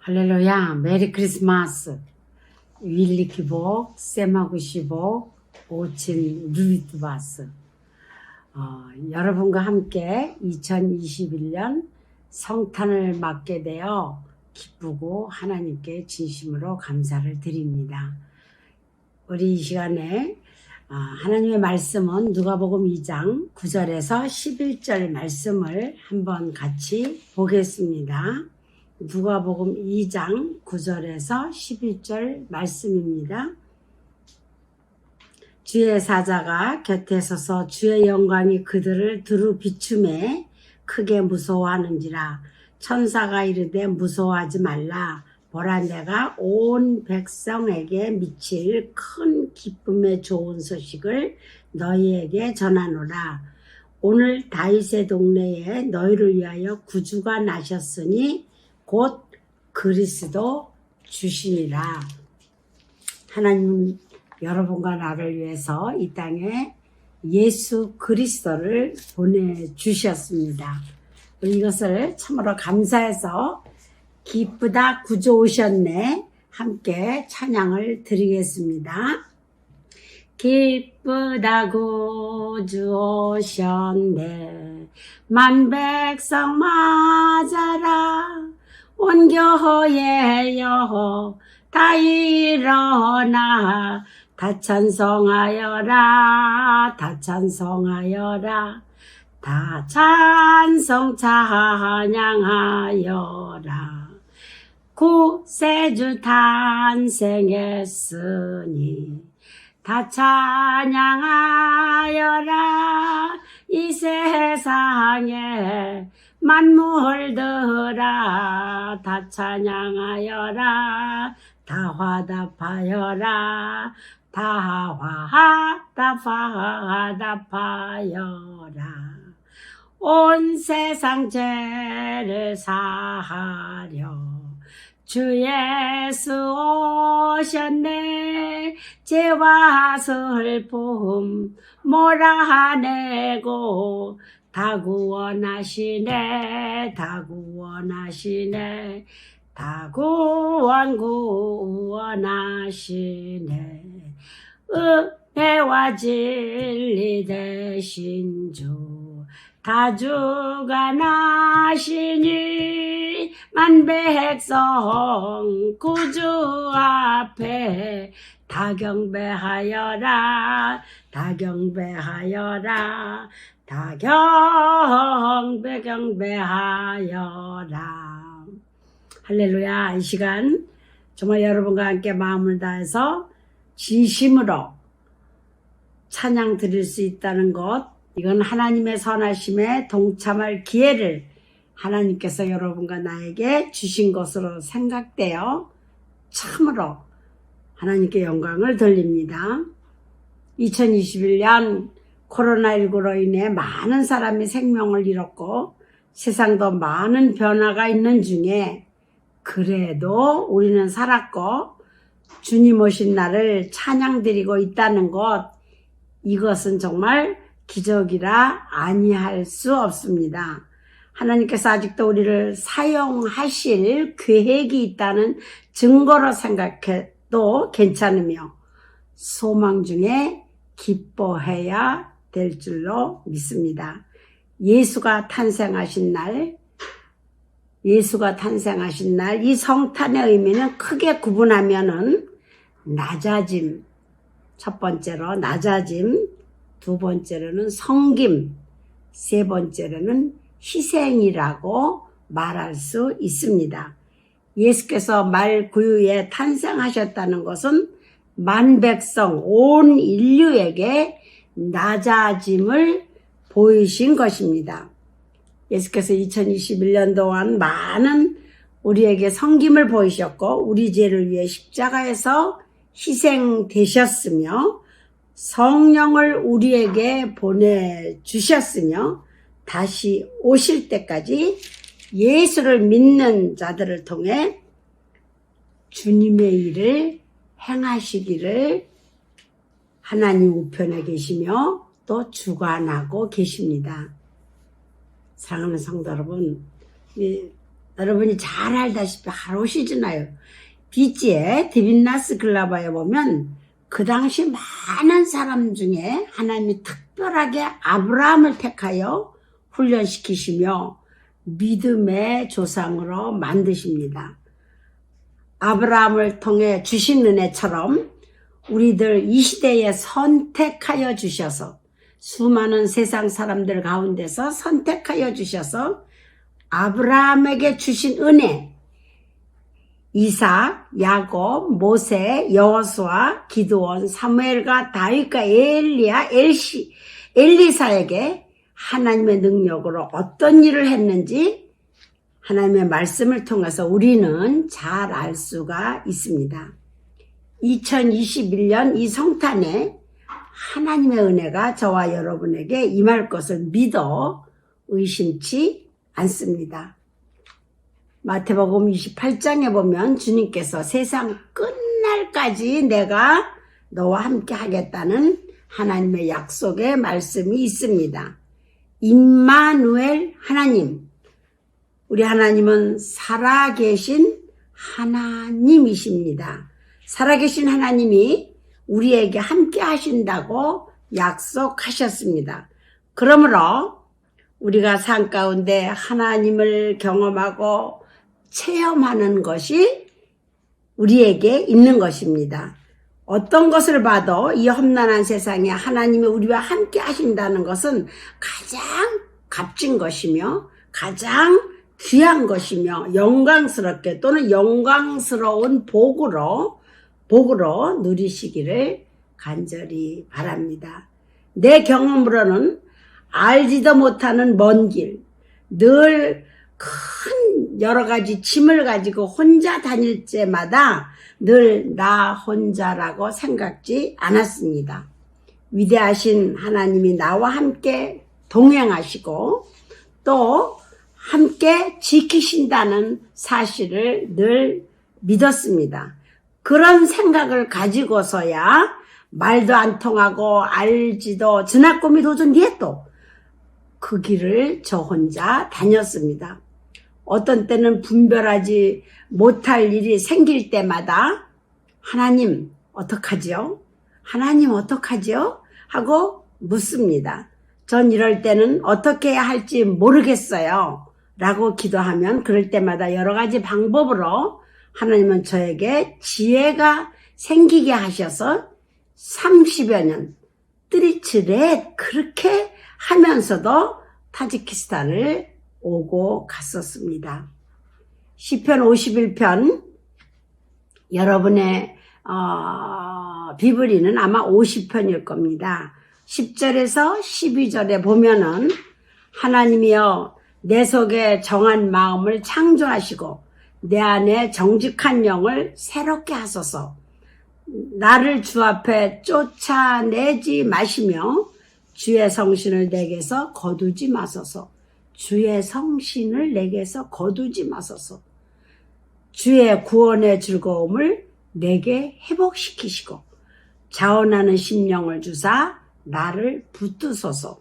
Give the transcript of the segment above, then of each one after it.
할렐루야, 메리 크리스마스. 윌리 기복, 쌤하고 시복, 오친 루이트바스. 여러분과 함께 2021년 성탄을 맞게 되어 기쁘고 하나님께 진심으로 감사를 드립니다. 우리 이 시간에 하나님의 말씀은 누가복음 2장 9절에서 11절 말씀을 한번 같이 보겠습니다. 누가복음 2장 9절에서 11절 말씀입니다. 주의 사자가 곁에 서서 주의 영광이 그들을 두루 비추매 크게 무서워하는지라. 천사가 이르되 무서워하지 말라. 보라, 내가 온 백성에게 미칠 큰 기쁨의 좋은 소식을 너희에게 전하노라. 오늘 다윗의 동네에 너희를 위하여 구주가 나셨으니 곧 그리스도 주시니라. 하나님, 여러분과 나를 위해서 이 땅에 예수 그리스도를 보내주셨습니다. 이것을 참으로 감사해서 기쁘다 구주 오셨네 함께 찬양을 드리겠습니다. 기쁘다 구주 오셨네 만백성 맞아라. 온 교회에 여호 다 일어나 다 찬송하여라. 다 찬송하여라. 다 찬송 찬양하여라. 구세주 탄생했으니 다 찬양하여라. 이 세상에 만물들아 다 찬양하여라. 다 화답하여라. 다 화답하여라. 온 세상 죄를 사하려 주 예수 오셨네. 죄와 슬픔 몰아내고 다 구원하시네. 다 구원하시네. 다 구원하시네. 은혜와 진리 되신 주 다 주관하시니 만백성 구주 앞에 다 경배하여라. 다 경배하여라. 다 경배하여라. 할렐루야. 이 시간 정말 여러분과 함께 마음을 다해서 진심으로 찬양 드릴 수 있다는 것, 이건 하나님의 선하심에 동참할 기회를 하나님께서 여러분과 나에게 주신 것으로 생각되어 참으로 하나님께 영광을 돌립니다. 2021년 코로나19로 인해 많은 사람이 생명을 잃었고 세상도 많은 변화가 있는 중에 그래도 우리는 살았고 주님 오신 날을 찬양드리고 있다는 것, 이것은 정말 기적이라 아니할 수 없습니다. 하나님께서 아직도 우리를 사용하실 계획이 있다는 증거로 생각해도 괜찮으며 소망 중에 기뻐해야 될 줄로 믿습니다. 예수가 탄생하신 날, 이 성탄의 의미는 크게 구분하면은 낮아짐, 첫 번째로 낮아짐, 두 번째로는 섬김, 세 번째로는 희생이라고 말할 수 있습니다. 예수께서 말구유에 탄생하셨다는 것은 만백성 온 인류에게 낮아짐을 보이신 것입니다. 예수께서 2021년 동안 많은 우리에게 섬김을 보이셨고 우리 죄를 위해 십자가에서 희생되셨으며 성령을 우리에게 보내주셨으며 다시 오실 때까지 예수를 믿는 자들을 통해 주님의 일을 행하시기를 하나님 우편에 계시며 또 주관하고 계십니다. 사랑하는 성도 여러분, 여러분이 잘 알다시피 하루시잖아요. 비지의 디빈나스 글라바에 보면 그 당시 많은 사람 중에 하나님이 특별하게 아브라함을 택하여 훈련시키시며 믿음의 조상으로 만드십니다. 아브라함을 통해 주신 은혜처럼 우리들 이 시대에 선택하여 주셔서 수많은 세상 사람들 가운데서 선택하여 주셔서 아브라함에게 주신 은혜, 이삭, 야곱, 모세, 여호수아, 기드온, 사무엘과 다윗과 엘리야, 엘리사에게 하나님의 능력으로 어떤 일을 했는지 하나님의 말씀을 통해서 우리는 잘 알 수가 있습니다. 2021년 이 성탄에 하나님의 은혜가 저와 여러분에게 임할 것을 믿어 의심치 않습니다. 마태복음 28장에 보면 주님께서 세상 끝날까지 내가 너와 함께 하겠다는 하나님의 약속의 말씀이 있습니다. 임마누엘 하나님, 우리 하나님은 살아계신 하나님이십니다. 살아계신 하나님이 우리에게 함께 하신다고 약속하셨습니다. 그러므로 우리가 삶 가운데 하나님을 경험하고 체험하는 것이 우리에게 있는 것입니다. 어떤 것을 봐도 이 험난한 세상에 하나님이 우리와 함께 하신다는 것은 가장 값진 것이며 가장 귀한 것이며 영광스럽게 또는 영광스러운 복으로 누리시기를 간절히 바랍니다. 내 경험으로는 알지도 못하는 먼 길, 늘 큰 여러 가지 짐을 가지고 혼자 다닐 때마다 늘 나 혼자라고 생각지 않았습니다. 위대하신 하나님이 나와 함께 동행하시고 또 함께 지키신다는 사실을 늘 믿었습니다. 그런 생각을 가지고서야 말도 안 통하고 알지도 전학꿈이 도전 뒤에도 그 길을 저 혼자 다녔습니다. 어떤 때는 분별하지 못할 일이 생길 때마다 하나님 어떡하지요? 하나님 어떡하지요? 하고 묻습니다. 전 이럴 때는 어떻게 해야 할지 모르겠어요 라고 기도하면 그럴 때마다 여러 가지 방법으로 하나님은 저에게 지혜가 생기게 하셔서 30여 년 뚜리츠레 그렇게 하면서도 타지키스탄을 오고 갔었습니다. 시편 51편 여러분의 비브리는 아마 50편일 겁니다. 10절에서 12절에 보면은 하나님이여 내 속에 정한 마음을 창조하시고 내 안에 정직한 영을 새롭게 하소서. 나를 주 앞에 쫓아내지 마시며 주의 성신을 내게서 거두지 마소서. 주의 성신을 내게서 거두지 마소서. 주의 구원의 즐거움을 내게 회복시키시고 자원하는 심령을 주사 나를 붙드소서.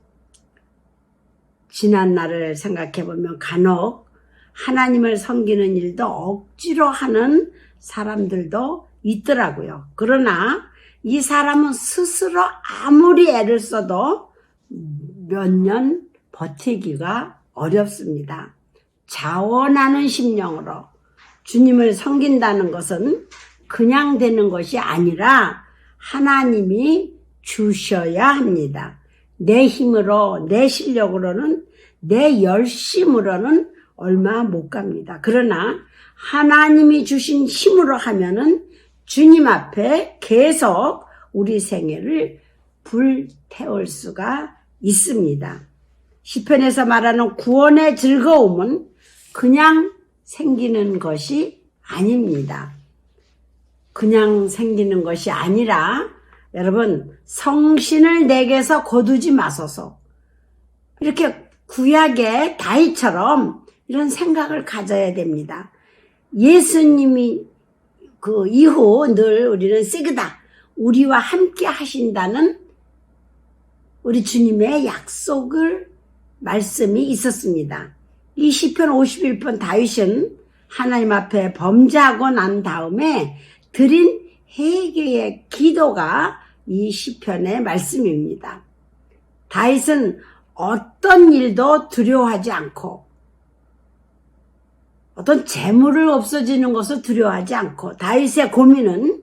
지난 날을 생각해보면 간혹 하나님을 섬기는 일도 억지로 하는 사람들도 있더라고요. 그러나 이 사람은 스스로 아무리 애를 써도 몇 년 버티기가 어렵습니다. 자원하는 심령으로 주님을 섬긴다는 것은 그냥 되는 것이 아니라 하나님이 주셔야 합니다. 내 힘으로, 내 실력으로는, 내 열심으로는 얼마 못 갑니다. 그러나 하나님이 주신 힘으로 하면은 주님 앞에 계속 우리 생애를 불태울 수가 있습니다. 시편에서 말하는 구원의 즐거움은 그냥 생기는 것이 아닙니다. 그냥 생기는 것이 아니라 여러분 성신을 내게서 거두지 마소서. 이렇게 구약의 다윗처럼 이런 생각을 가져야 됩니다. 예수님이 그 이후 늘 우리는 시그다 우리와 함께 하신다는 우리 주님의 약속을 말씀이 있었습니다. 이 시편 51편 다윗은 하나님 앞에 범죄하고 난 다음에 드린 회개의 기도가 이 시편의 말씀입니다. 다윗은 어떤 일도 두려워하지 않고 어떤 재물을 없어지는 것을 두려워하지 않고 다윗의 고민은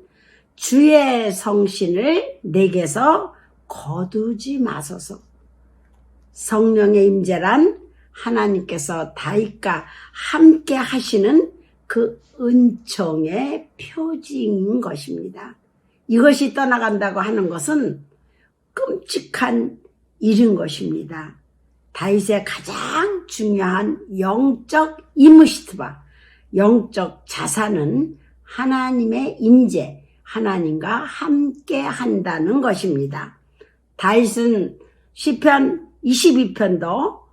주의 성신을 내게서 거두지 마소서. 성령의 임재란 하나님께서 다윗과 함께 하시는 그 은총의 표징인 것입니다. 이것이 떠나간다고 하는 것은 끔찍한 일인 것입니다. 다윗의 가장 중요한 영적 이무시트바, 영적 자산은 하나님의 임재, 하나님과 함께 한다는 것입니다. 다윗은 시편 22편도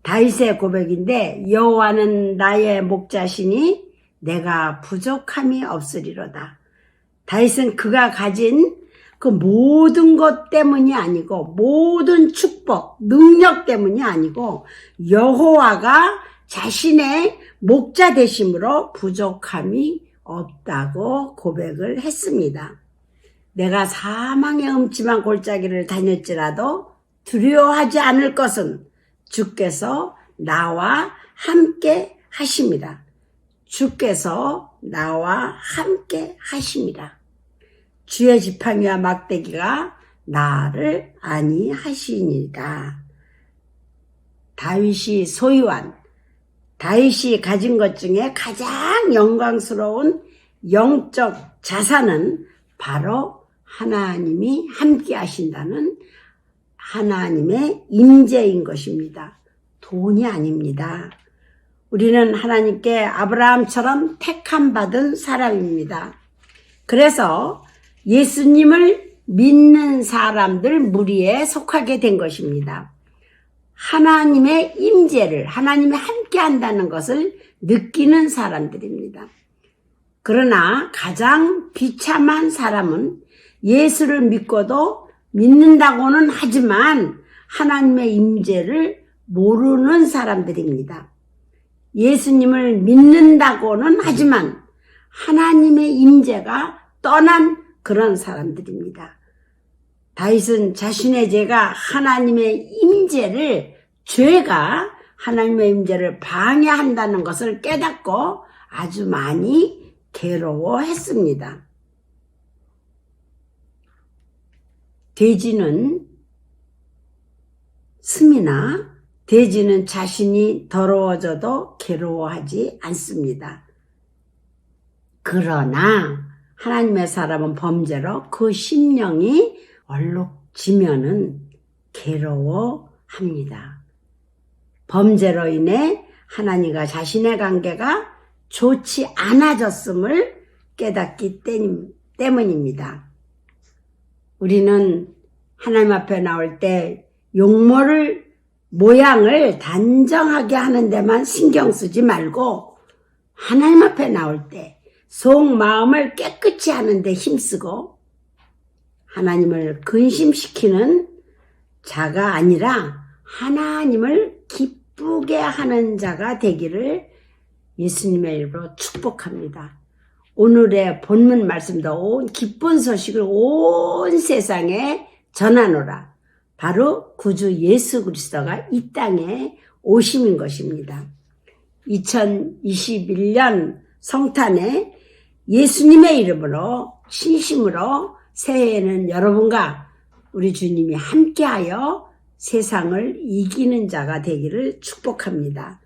다윗의 고백인데 여호와는 나의 목자시니 내가 부족함이 없으리로다. 다윗은 그가 가진 그 모든 것 때문이 아니고 모든 축복, 능력 때문이 아니고 여호와가 자신의 목자 되심으로 부족함이 없다고 고백을 했습니다. 내가 사망의 음침한 골짜기를 다녔지라도 두려워하지 않을 것은 주께서 나와 함께 하십니다. 주께서 나와 함께 하십니다. 주의 지팡이와 막대기가 나를 안위하시니이다. 다윗이 소유한, 다윗이 가진 것 중에 가장 영광스러운 영적 자산은 바로 하나님이 함께 하신다는 하나님의 임재인 것입니다. 돈이 아닙니다. 우리는 하나님께 아브라함처럼 택함 받은 사람입니다. 그래서 예수님을 믿는 사람들 무리에 속하게 된 것입니다. 하나님의 임재를, 하나님이 함께 한다는 것을 느끼는 사람들입니다. 그러나 가장 비참한 사람은 예수를 믿고도 믿는다고는 하지만 하나님의 임재를 모르는 사람들입니다. 예수님을 믿는다고는 하지만 하나님의 임재가 떠난 그런 사람들입니다. 다윗은 자신의 죄가 죄가 하나님의 임재를 방해한다는 것을 깨닫고 아주 많이 괴로워했습니다. 돼지는 스미나 돼지는 자신이 더러워져도 괴로워하지 않습니다. 그러나 하나님의 사람은 범죄로 그 심령이 얼룩지면은 괴로워합니다. 범죄로 인해 하나님과 자신의 관계가 좋지 않아졌음을 깨닫기 때문입니다. 우리는 하나님 앞에 나올 때 모양을 단정하게 하는 데만 신경 쓰지 말고 하나님 앞에 나올 때 속마음을 깨끗이 하는 데 힘쓰고 하나님을 근심시키는 자가 아니라 하나님을 기쁘게 하는 자가 되기를 예수님의 이름으로 축복합니다. 오늘의 본문 말씀도 온 기쁜 소식을 온 세상에 전하노라. 바로 구주 예수 그리스도가 이 땅에 오심인 것입니다. 2021년 성탄에 예수님의 이름으로 진심으로 새해에는 여러분과 우리 주님이 함께하여 세상을 이기는 자가 되기를 축복합니다.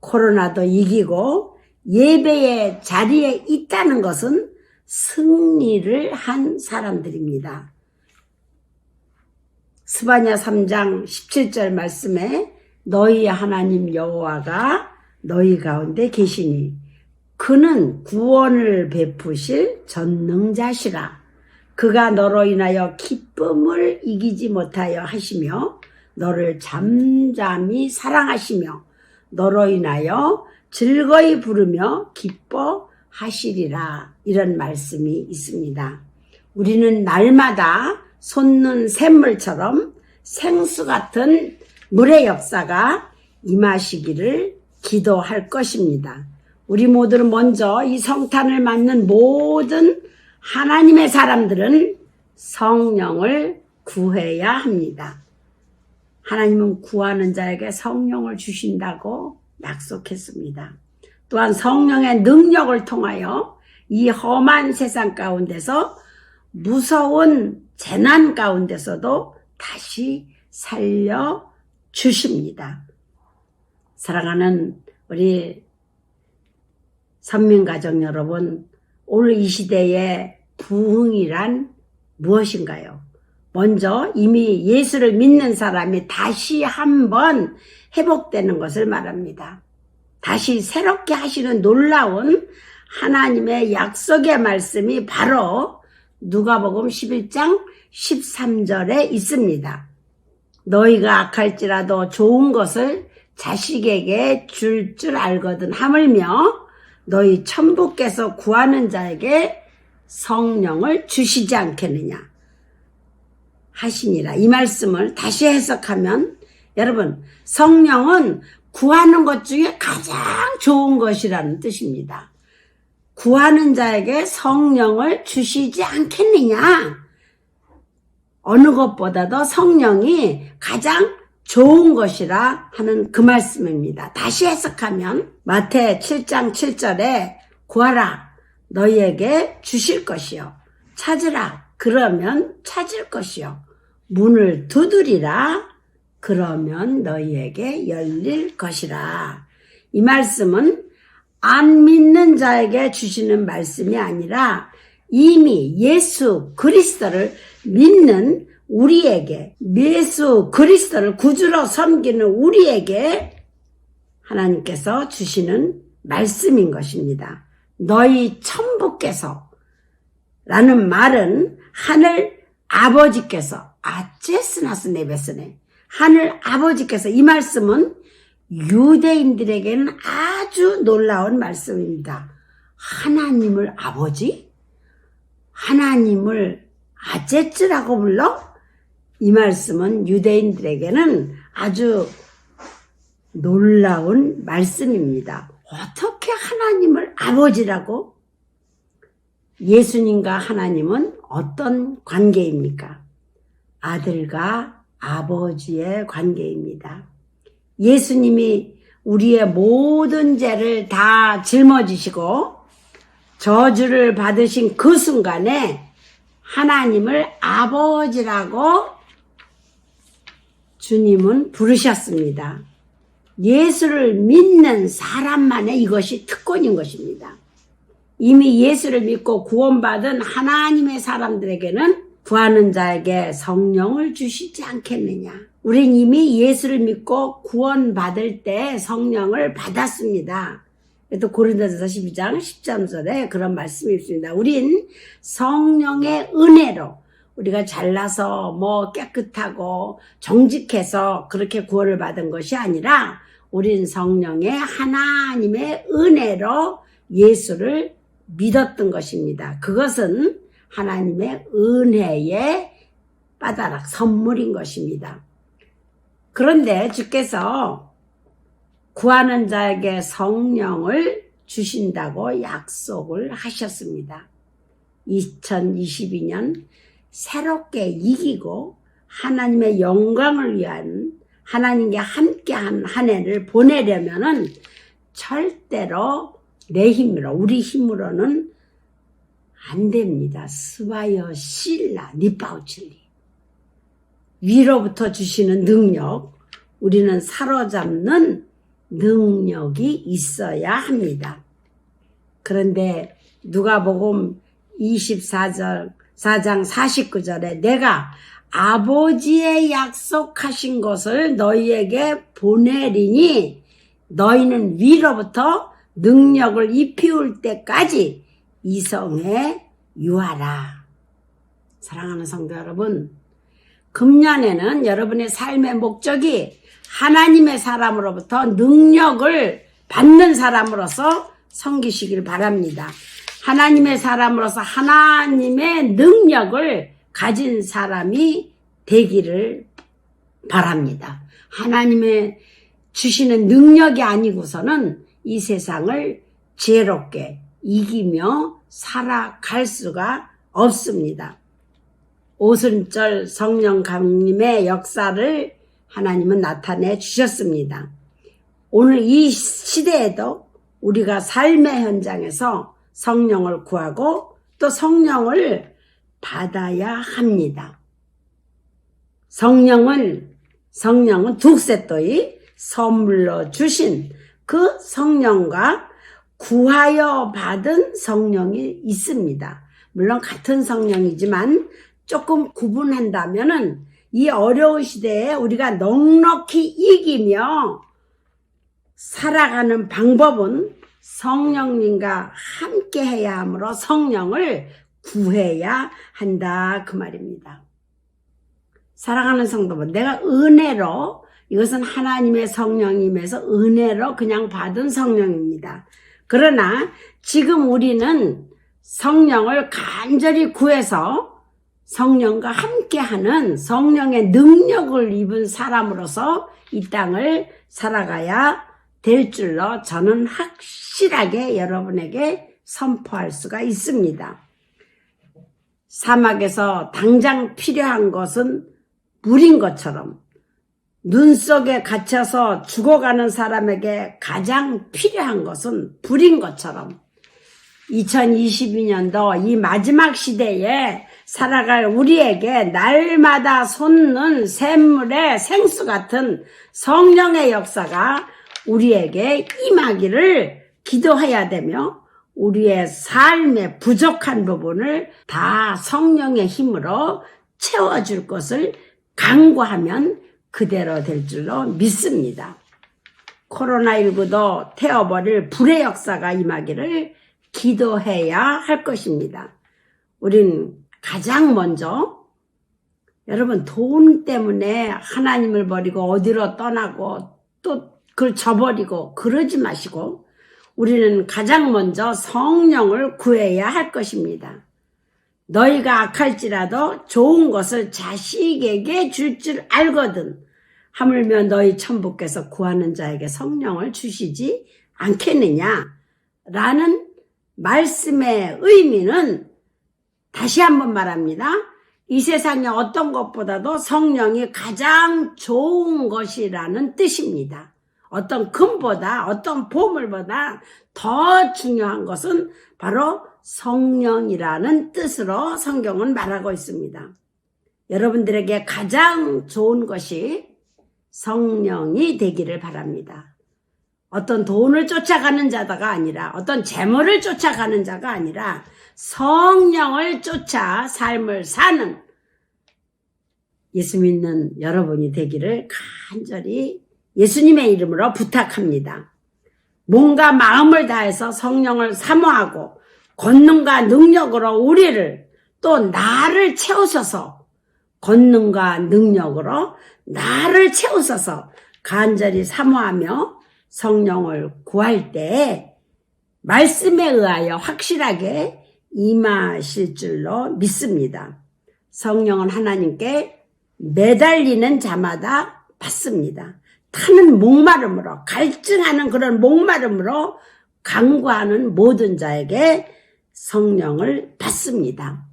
코로나도 이기고 예배의 자리에 있다는 것은 승리를 한 사람들입니다. 스바냐 3장 17절 말씀에 너희 하나님 여호와가 너희 가운데 계시니 그는 구원을 베푸실 전능자시라. 그가 너로 인하여 기쁨을 이기지 못하여 하시며 너를 잠잠히 사랑하시며 너로 인하여 즐거이 부르며 기뻐하시리라. 이런 말씀이 있습니다. 우리는 날마다 솟는 샘물처럼 생수 같은 물의 역사가 임하시기를 기도할 것입니다. 우리 모두는 먼저 이 성탄을 맞는 모든 하나님의 사람들은 성령을 구해야 합니다. 하나님은 구하는 자에게 성령을 주신다고 약속했습니다. 또한 성령의 능력을 통하여 이 험한 세상 가운데서 무서운 재난 가운데서도 다시 살려주십니다. 사랑하는 우리 선민가족 여러분, 오늘 이 시대의 부흥이란 무엇인가요? 먼저 이미 예수를 믿는 사람이 다시 한번 회복되는 것을 말합니다. 다시 새롭게 하시는 놀라운 하나님의 약속의 말씀이 바로 누가복음 11장 13절에 있습니다. 너희가 악할지라도 좋은 것을 자식에게 줄 알거든 하물며 너희 천부께서 구하는 자에게 성령을 주시지 않겠느냐 하시니라. 이 말씀을 다시 해석하면 여러분, 성령은 구하는 것 중에 가장 좋은 것이라는 뜻입니다. 구하는 자에게 성령을 주시지 않겠느냐. 어느 것보다도 성령이 가장 좋은 것이라 하는 그 말씀입니다. 다시 해석하면 마태 7장 7절에 구하라 너희에게 주실 것이요 찾으라 그러면 찾을 것이요 문을 두드리라 그러면 너희에게 열릴 것이라. 이 말씀은 안 믿는 자에게 주시는 말씀이 아니라 이미 예수 그리스도를 믿는 우리에게, 예수 그리스도를 구주로 섬기는 우리에게 하나님께서 주시는 말씀인 것입니다. 너희 천부께서 라는 말은 하늘 아버지께서 아제스나스 네베스네 하늘 아버지께서, 이 말씀은 유대인들에게는 아주 놀라운 말씀입니다. 하나님을 아버지? 하나님을 아제츠라고 불러? 이 말씀은 유대인들에게는 아주 놀라운 말씀입니다. 어떻게 하나님을 아버지라고? 예수님과 하나님은 어떤 관계입니까? 아들과 아버지의 관계입니다. 예수님이 우리의 모든 죄를 다 짊어지시고 저주를 받으신 그 순간에 하나님을 아버지라고 주님은 부르셨습니다. 예수를 믿는 사람만의 이것이 특권인 것입니다. 이미 예수를 믿고 구원받은 하나님의 사람들에게는 구하는 자에게 성령을 주시지 않겠느냐. 우린 이미 예수를 믿고 구원받을 때 성령을 받았습니다. 또 고린도전서 12장 13절에 그런 말씀이 있습니다. 우린 성령의 은혜로 우리가 잘나서 깨끗하고 정직해서 그렇게 구원을 받은 것이 아니라 우린 성령의 하나님의 은혜로 예수를 믿었던 것입니다. 그것은 하나님의 은혜의 빠다락 선물인 것입니다. 그런데 주께서 구하는 자에게 성령을 주신다고 약속을 하셨습니다. 2022년 새롭게 이기고 하나님의 영광을 위한 하나님께 함께한 한 해를 보내려면은 절대로 내 힘으로, 우리 힘으로는 안 됩니다. 스바여 실라 니파우칠리. 위로부터 주시는 능력, 우리는 사로잡는 능력이 있어야 합니다. 그런데 누가복음 24장 49절에 내가 아버지의 약속하신 것을 너희에게 보내리니 너희는 위로부터 능력을 입히울 때까지 이성에 유하라. 사랑하는 성도 여러분, 금년에는 여러분의 삶의 목적이 하나님의 사람으로부터 능력을 받는 사람으로서 섬기시길 바랍니다. 하나님의 사람으로서 하나님의 능력을 가진 사람이 되기를 바랍니다. 하나님의 주시는 능력이 아니고서는 이 세상을 지혜롭게 이기며 살아갈 수가 없습니다. 오순절 성령 강림의 역사를 하나님은 나타내 주셨습니다. 오늘 이 시대에도 우리가 삶의 현장에서 성령을 구하고 또 성령을 받아야 합니다. 성령은 둑세또이 선물로 주신 그 성령과 구하여 받은 성령이 있습니다. 물론 같은 성령이지만 조금 구분한다면은 이 어려운 시대에 우리가 넉넉히 이기며 살아가는 방법은 성령님과 함께 해야 하므로 성령을 구해야 한다 그 말입니다. 사랑하는 성도분, 내가 은혜로, 이것은 하나님의 성령임에서 은혜로 그냥 받은 성령입니다. 그러나 지금 우리는 성령을 간절히 구해서 성령과 함께하는 성령의 능력을 입은 사람으로서 이 땅을 살아가야 될 줄로 저는 확실하게 여러분에게 선포할 수가 있습니다. 사막에서 당장 필요한 것은 물인 것처럼 눈 속에 갇혀서 죽어가는 사람에게 가장 필요한 것은 불인 것처럼 2022년도 이 마지막 시대에 살아갈 우리에게 날마다 솟는 샘물의 생수 같은 성령의 역사가 우리에게 임하기를 기도해야 되며 우리의 삶의 부족한 부분을 다 성령의 힘으로 채워줄 것을 간구하면 그대로 될 줄로 믿습니다. 코로나19도 태워버릴 불의 역사가 임하기를 기도해야 할 것입니다. 우린 가장 먼저 여러분 돈 때문에 하나님을 버리고 어디로 떠나고 또 그걸 저버리고 그러지 마시고 우리는 가장 먼저 성령을 구해야 할 것입니다. 너희가 악할지라도 좋은 것을 자식에게 줄 줄 알거든 하물며 너희 천부께서 구하는 자에게 성령을 주시지 않겠느냐 라는 말씀의 의미는 다시 한번 말합니다. 이 세상의 어떤 것보다도 성령이 가장 좋은 것이라는 뜻입니다. 어떤 금보다 어떤 보물보다 더 중요한 것은 바로 성령이라는 뜻으로 성경은 말하고 있습니다. 여러분들에게 가장 좋은 것이 성령이 되기를 바랍니다. 어떤 돈을 쫓아가는 자가 아니라 어떤 재물을 쫓아가는 자가 아니라 성령을 쫓아 삶을 사는 예수 믿는 여러분이 되기를 간절히 예수님의 이름으로 부탁합니다. 몸과 마음을 다해서 성령을 사모하고 권능과 능력으로 우리를 또 나를 채우셔서 권능과 능력으로 나를 채우셔서 간절히 사모하며 성령을 구할 때 말씀에 의하여 확실하게 임하실 줄로 믿습니다. 성령은 하나님께 매달리는 자마다 받습니다. 타는 목마름으로 갈증하는 그런 목마름으로 간구하는 모든 자에게 성령을 받습니다.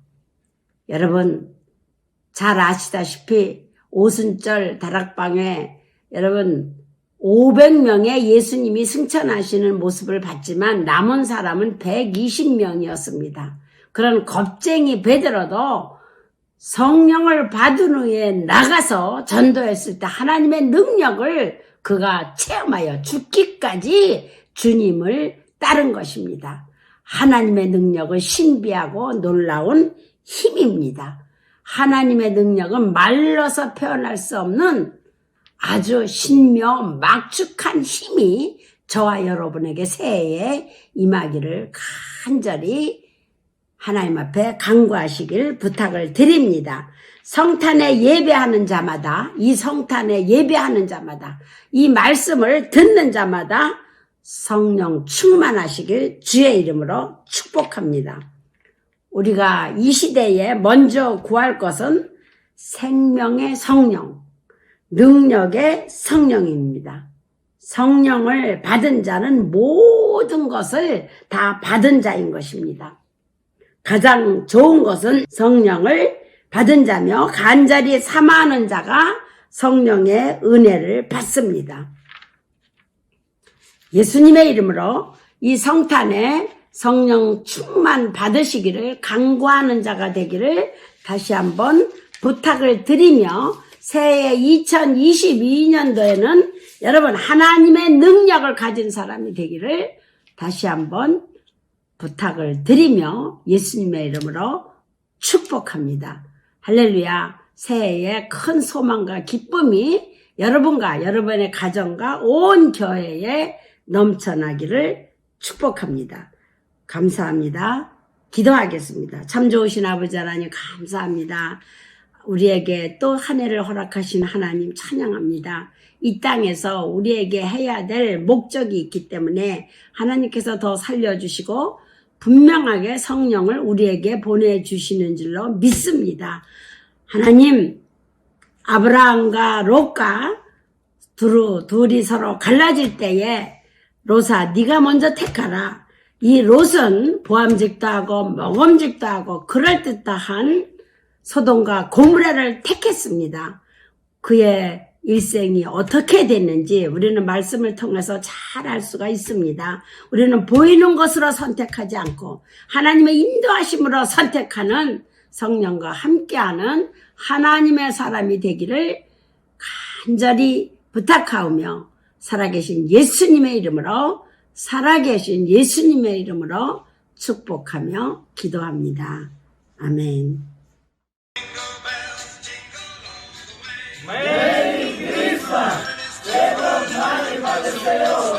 여러분 잘 아시다시피 오순절 다락방에 여러분 500명의 예수님이 승천하시는 모습을 봤지만 남은 사람은 120명이었습니다. 그런 겁쟁이 베드로도 성령을 받은 후에 나가서 전도했을 때 하나님의 능력을 그가 체험하여 죽기까지 주님을 따른 것입니다. 하나님의 능력은 신비하고 놀라운 힘입니다. 하나님의 능력은 말로서 표현할 수 없는 아주 신묘 막축한 힘이 저와 여러분에게 새해에 임하기를 간절히 하나님 앞에 간구하시길 부탁을 드립니다. 성탄에 예배하는 자마다 이 성탄에 예배하는 자마다 이 말씀을 듣는 자마다 성령 충만하시길 주의 이름으로 축복합니다. 우리가 이 시대에 먼저 구할 것은 생명의 성령, 능력의 성령입니다. 성령을 받은 자는 모든 것을 다 받은 자인 것입니다. 가장 좋은 것은 성령을 받은 자며 간절히 사모하는 자가 성령의 은혜를 받습니다. 예수님의 이름으로 이 성탄에 성령 충만 받으시기를 간구하는 자가 되기를 다시 한번 부탁을 드리며 새해 2022년도에는 여러분 하나님의 능력을 가진 사람이 되기를 다시 한번 부탁을 드리며 예수님의 이름으로 축복합니다. 할렐루야. 새해에 큰 소망과 기쁨이 여러분과 여러분의 가정과 온 교회에 넘쳐나기를 축복합니다. 감사합니다. 기도하겠습니다. 참 좋으신 아버지 하나님 감사합니다. 우리에게 또 한 해를 허락하신 하나님 찬양합니다. 이 땅에서 우리에게 해야 될 목적이 있기 때문에 하나님께서 더 살려주시고 분명하게 성령을 우리에게 보내주시는 줄로 믿습니다. 하나님, 아브라함과 롯과 둘이 서로 갈라질 때에 롯아 네가 먼저 택하라. 이 롯은 보암직도 하고 먹음직도 하고 그럴듯한 소돔과 고모라를 택했습니다. 그의 일생이 어떻게 됐는지 우리는 말씀을 통해서 잘 알 수가 있습니다. 우리는 보이는 것으로 선택하지 않고 하나님의 인도하심으로 선택하는 성령과 함께하는 하나님의 사람이 되기를 간절히 부탁하오며 살아계신 예수님의 이름으로 축복하며 기도합니다. 아멘. 메리 크리스마스! 새해 복 많이 받으세요!